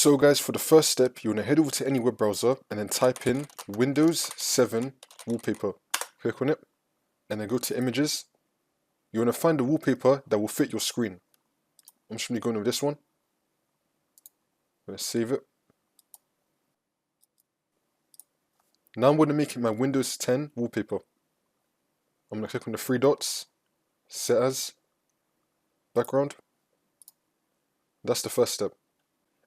So guys, for the first step, you want to head over to any web browser and then type in Windows 7 wallpaper. Click on it and then go to images. You want to find the wallpaper that will fit your screen. I'm just going to go with this one. I'm going to save it. Now I'm going to make it my Windows 10 wallpaper. I'm going to click on the three dots, set as, background. That's the first step.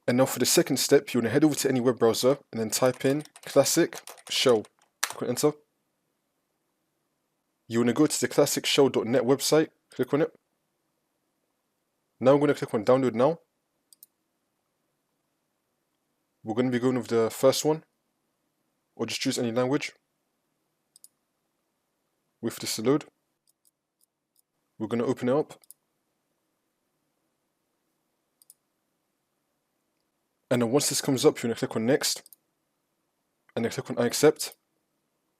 And now for the second step, you want to head over to any web browser and then type in classic shell. Click on enter. You want to go to the classicshell.net website, click on it. Now I'm going to click on download now. We're going to be going with the first one, or just choose any language. Wait for this to load. We're going to open it up. And then once this comes up, you're going to click on next, and then click on I accept,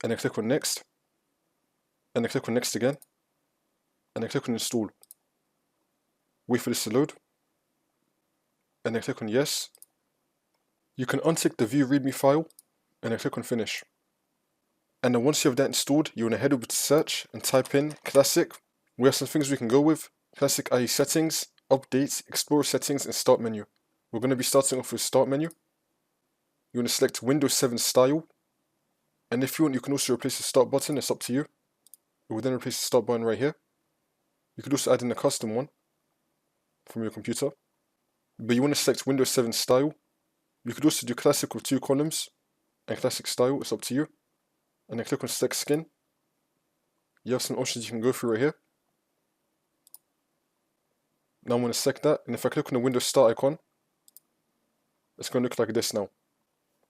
and then click on next, and then click on next again, and then click on install. Wait for this to load, and then click on yes. You can untick the view readme file, and then click on finish. And then once you have that installed, you want to head over to search and type in classic. We have some things we can go with: classic IE settings, updates, explorer settings, and start menu. We're going to be starting off with start menu. You want to select Windows 7 style, and if you want, you can also replace the start button. It's up to you. It will then replace the start button right here. You could also add in a custom one from your computer, but you want to select Windows 7 style. You could also do classic with 2 columns and classic style. It's up to you. And then click on select skin. You have some options you can go through right here. Now I'm going to select that, and if I click on the Windows start icon, it's going to look like this now.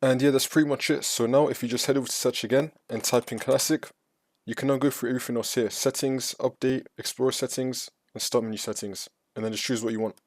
And yeah, that's pretty much it. So now if you just head over to search again and type in classic, you can now go through everything else here: settings, update, explorer settings, and start menu settings, and then just choose what you want.